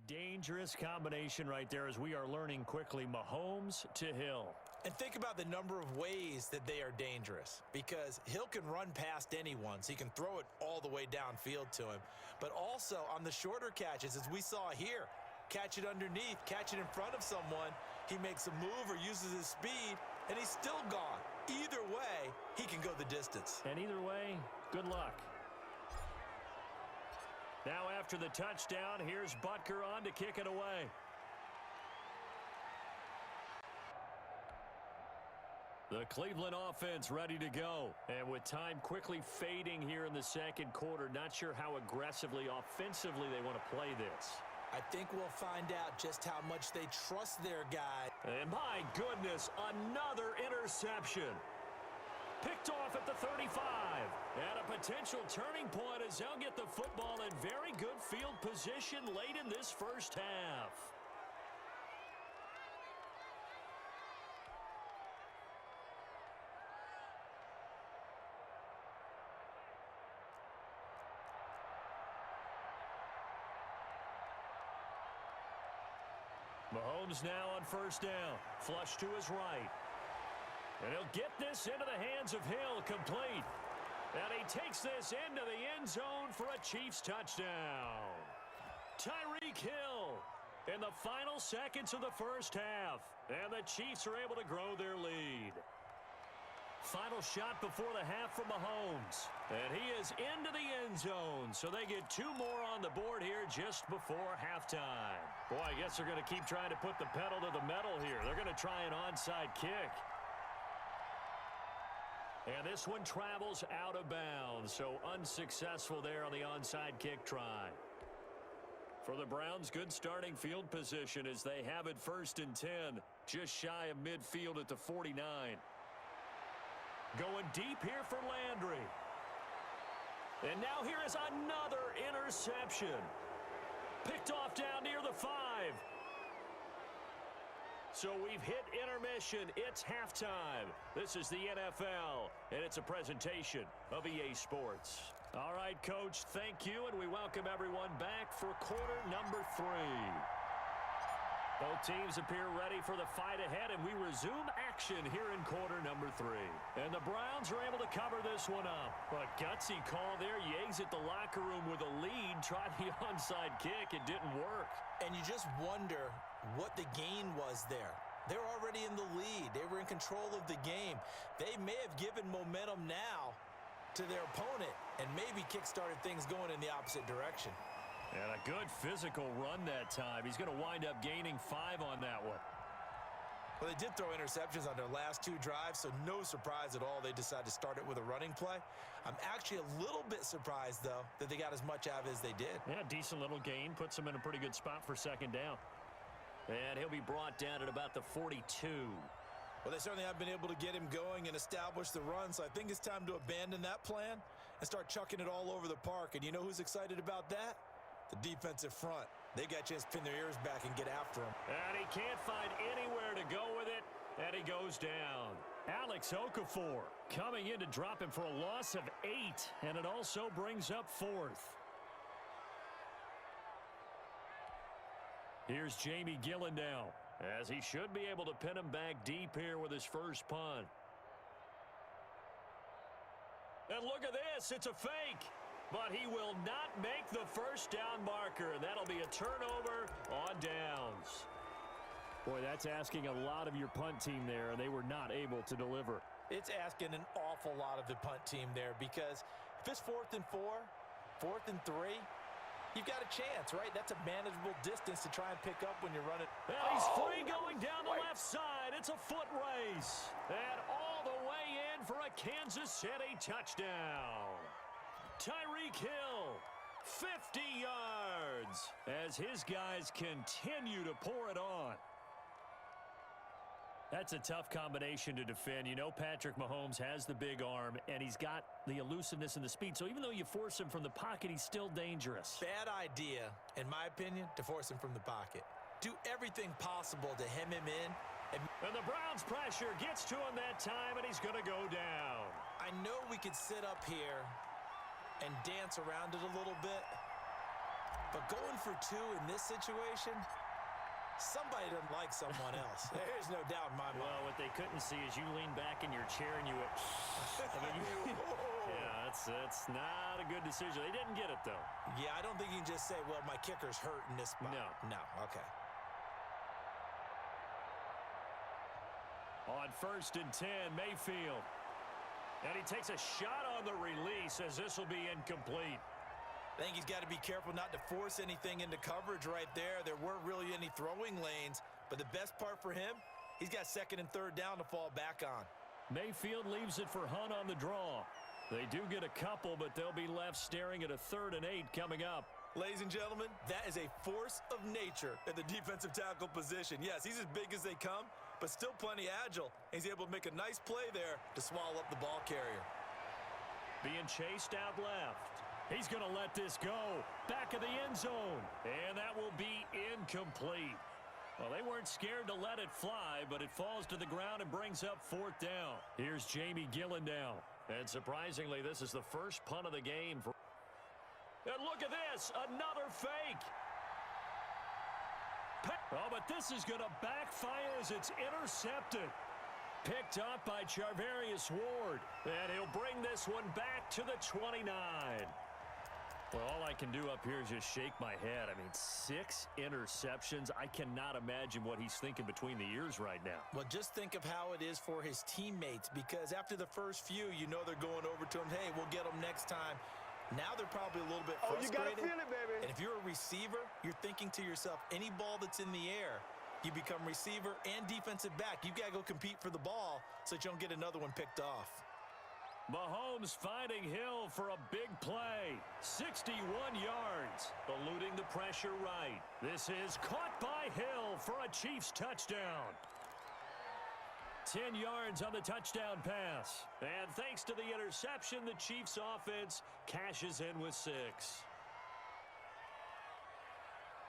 dangerous combination right there, as we are learning quickly. Mahomes to Hill. And think about the number of ways that they are dangerous, because Hill can run past anyone, so he can throw it all the way downfield to him. But also on the shorter catches, as we saw here, catch it underneath, catch it in front of someone, he makes a move or uses his speed, and he's still gone. Either way, he can go the distance. And either way, good luck. Now after the touchdown, here's Butker on to kick it away. The Cleveland offense ready to go. And with time quickly fading here in the second quarter, not sure how aggressively, offensively they want to play this. I think we'll find out just how much they trust their guy. And my goodness, another interception. Picked off at the 35. And a potential turning point as they'll get the football in very good field position late in this first half. Mahomes now on first down. Flush to his right. And he'll get this into the hands of Hill, complete. And he takes this into the end zone for a Chiefs touchdown. Tyreek Hill in the final seconds of the first half. And the Chiefs are able to grow their lead. Final shot before the half from Mahomes. And he is into the end zone. So they get two more on the board here just before halftime. Boy, I guess they're going to keep trying to put the pedal to the metal here. They're going to try an onside kick. And this one travels out of bounds. So unsuccessful there on the onside kick try. For the Browns, good starting field position as they have it 1st and 10. Just shy of midfield at the 49. Going deep here for Landry. And now here is another interception. Picked off down near the 5. So we've hit intermission. It's halftime. This is the NFL, and it's a presentation of EA Sports. All right, Coach, thank you, and we welcome everyone back for quarter number 3. Both teams appear ready for the fight ahead, and we resume action here in quarter number 3. And the Browns are able to cover this one up. But gutsy call there. You exit the locker room with a lead. Tried the onside kick. It didn't work. And you just wonder what the gain was there. They're already in the lead. They were in control of the game. They may have given momentum now to their opponent and maybe kick-started things going in the opposite direction. And a good physical run that time. He's going to wind up gaining 5 on that one. Well, they did throw interceptions on their last 2 drives, so no surprise at all they decided to start it with a running play. I'm actually a little bit surprised, though, that they got as much out of it as they did. Yeah, decent little gain. Puts them in a pretty good spot for 2nd down. And he'll be brought down at about the 42. Well, they certainly have been able to get him going and establish the run, so I think it's time to abandon that plan and start chucking it all over the park. And you know who's excited about that? The defensive front. They got a chance to pin their ears back and get after him. And he can't find anywhere to go with it, and he goes down. Alex Okafor coming in to drop him for a loss of 8, and it also brings up 4th. Here's Jamie Gillen now, as he should be able to pin him back deep here with his first punt. And look at this, it's a fake. But he will not make the first down marker, and that'll be a turnover on downs. Boy, that's asking a lot of your punt team there, and they were not able to deliver. It's asking an awful lot of the punt team there, because if it's 4th and 4, 4th and 3, you've got a chance, right? That's a manageable distance to try and pick up when you're running. And he's free going down the left side. It's a foot race. And all the way in for a Kansas City touchdown. Tyreek Hill, 50 yards, as his guys continue to pour it on. That's a tough combination to defend. You know Patrick Mahomes has the big arm, and he's got the elusiveness and the speed. So even though you force him from the pocket, he's still dangerous. Bad idea, in my opinion, to force him from the pocket. Do everything possible to hem him in. And the Browns' pressure gets to him that time, and he's going to go down. I know we could sit up here and dance around it a little bit, But going for 2 in this situation, somebody doesn't like someone else. There's no doubt in my mind. Well, what they couldn't see is you lean back in your chair and you went, I mean, yeah, that's not a good decision. They didn't get it, though. Yeah, I don't think you can just say, well, my kicker's hurt in this spot. No, okay. On 1st and 10, Mayfield. And he takes a shot on the release as this will be incomplete. I think he's got to be careful not to force anything into coverage right there. There weren't really any throwing lanes, but the best part for him, he's got 2nd and 3rd down to fall back on. Mayfield leaves it for Hunt on the draw. They do get a couple, but they'll be left staring at a 3rd and 8 coming up. Ladies and gentlemen, that is a force of nature at the defensive tackle position. Yes, he's as big as they come, but still plenty agile. He's able to make a nice play there to swallow up the ball carrier. Being chased out left. He's going to let this go. Back of the end zone. And that will be incomplete. Well, they weren't scared to let it fly, but it falls to the ground and brings up 4th down. Here's Jamie Gillen now. And surprisingly, this is the first punt of the game. And look at this. Another fake. Oh, but this is going to backfire as it's intercepted. Picked up by Charvarius Ward. And he'll bring this one back to the 29. Well, all I can do up here is just shake my head. I mean, 6 interceptions. I cannot imagine what he's thinking between the ears right now. Well, just think of how it is for his teammates, because after the first few, you know they're going over to him, hey, we'll get them next time. Now they're probably a little bit frustrated. You got to feel it, baby. And if you're a receiver, you're thinking to yourself, any ball that's in the air, you become receiver and defensive back. You've got to go compete for the ball so that you don't get another one picked off. Mahomes finding Hill for a big play. 61 yards, eluding the pressure right. This is caught by Hill for a Chiefs touchdown. 10 yards on the touchdown pass. And thanks to the interception, the Chiefs offense cashes in with 6.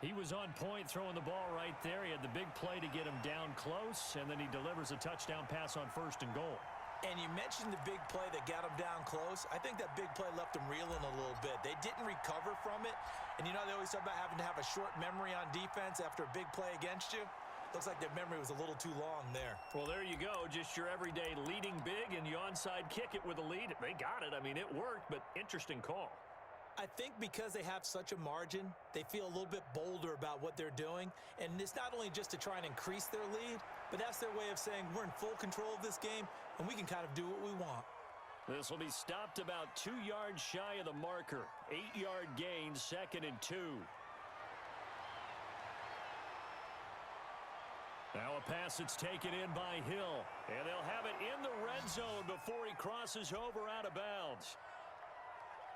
He was on point throwing the ball right there. He had the big play to get him down close, and then he delivers a touchdown pass on 1st and goal. And you mentioned the big play that got him down close. I think that big play left him reeling a little bit. They didn't recover from it. And you know they always talk about having to have a short memory on defense after a big play against you. Looks like their memory was a little too long there. Well, there you go. Just your everyday leading big and you onside kick it with a lead. They got it. I mean, it worked, but interesting call. I think because they have such a margin, they feel a little bit bolder about what they're doing. And it's not only just to try and increase their lead, but that's their way of saying we're in full control of this game and we can kind of do what we want. This will be stopped about 2 yards shy of the marker. 8-yard gain, 2nd and 2. Now a pass that's taken in by Hill. And they'll have it in the red zone before he crosses over out of bounds.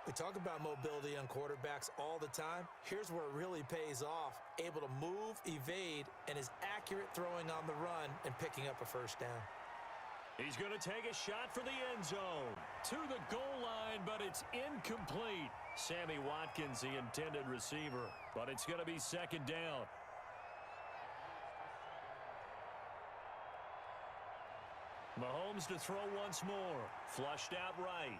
We talk about mobility on quarterbacks all the time. Here's where it really pays off. Able to move, evade, and is accurate throwing on the run and picking up a 1st down. He's going to take a shot for the end zone. To the goal line, but it's incomplete. Sammy Watkins, the intended receiver. But it's going to be 2nd down. Mahomes to throw once more. Flushed out right.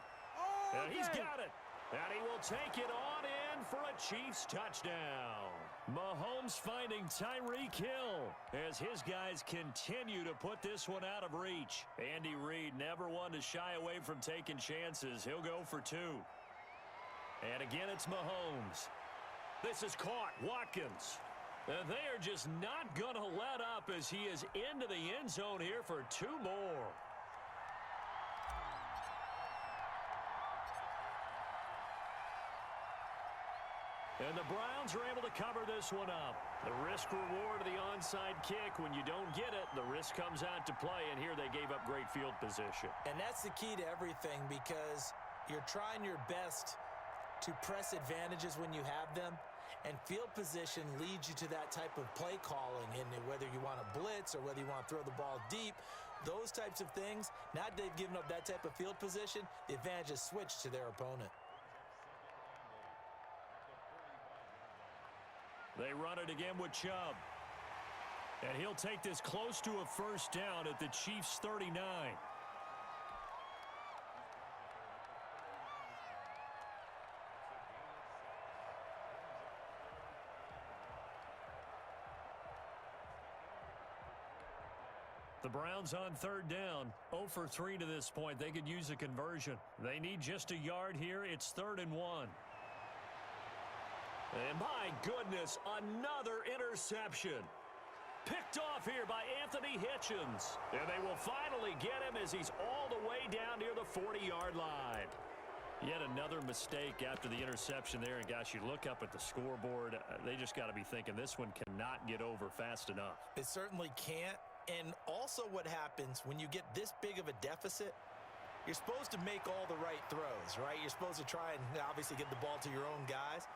And he's got it. And he will take it on in for a Chiefs touchdown. Mahomes finding Tyreek Hill as his guys continue to put this one out of reach. Andy Reid never one to shy away from taking chances. He'll go for 2. And again, it's Mahomes. This is caught. Watkins. And they are just not going to let up as he is into the end zone here for 2 more. And the Browns are able to cover this one up. The risk-reward of the onside kick. When you don't get it, the risk comes out to play, and here they gave up great field position. And that's the key to everything, because you're trying your best to press advantages when you have them, and field position leads you to that type of play calling, and whether you want to blitz or whether you want to throw the ball deep, those types of things. Now that they've given up that type of field position, the advantage is switched to their opponent. They run it again with Chubb. And he'll take this close to a 1st down at the Chiefs' 39. The Browns on third down, 0 for 3 to this point. They could use a conversion. They need just a yard here. It's 3rd and 1. And my goodness, another interception. Picked off here by Anthony Hitchens. And they will finally get him as he's all the way down near the 40-yard line. Yet another mistake after the interception there. And, gosh, you look up at the scoreboard. They just got to be thinking this one cannot get over fast enough. It certainly can't. And also what happens when you get this big of a deficit, you're supposed to make all the right throws, right? You're supposed to try and obviously get the ball to your own guys.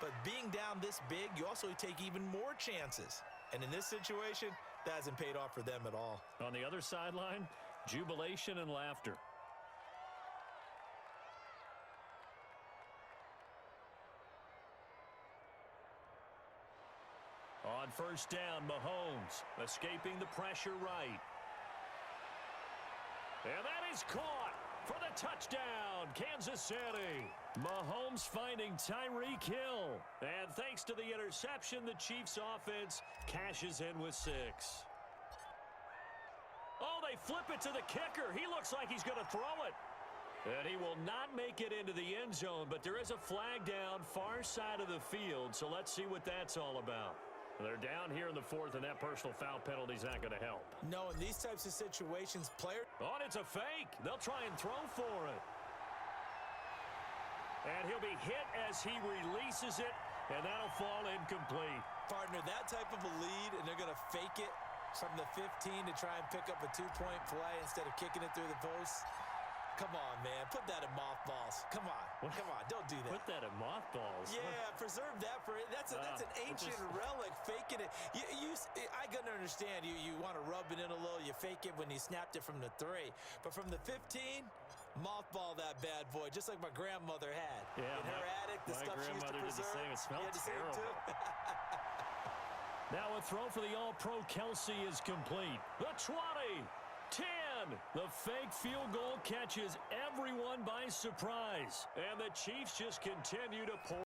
But being down this big, you also take even more chances. And in this situation, that hasn't paid off for them at all. On the other sideline, jubilation and laughter. On first down, Mahomes escaping the pressure right. And that is caught for the touchdown, Kansas City. Mahomes finding Tyreek Hill. And thanks to the interception, the Chiefs offense cashes in with 6. Oh, they flip it to the kicker. He looks like he's going to throw it. And he will not make it into the end zone, but there is a flag down far side of the field, so let's see what that's all about. They're down here in the 4th, and that personal foul penalty is not going to help. No, in these types of situations, players... Oh, and it's a fake. They'll try and throw for it. And he'll be hit as he releases it, and that'll fall incomplete. Partner, that type of a lead, and they're going to fake it from the 15 to try and pick up a 2-point play instead of kicking it through the post. Come on, man. Put that in mothballs. Come on. Come on. Don't do that. Put that in mothballs? Yeah, preserve that for it. That's an ancient relic, faking it. I couldn't understand. You want to rub it in a little. You fake it when you snapped it from the 3. But from the 15, mothball that bad boy, just like my grandmother had. Yeah, in her attic, the stuff she used to preserve. Did the same. It smelled terrible. Now a throw for the All-Pro Kelsey is complete. The 20. 10. The fake field goal catches everyone by surprise. And the Chiefs just continue to pour.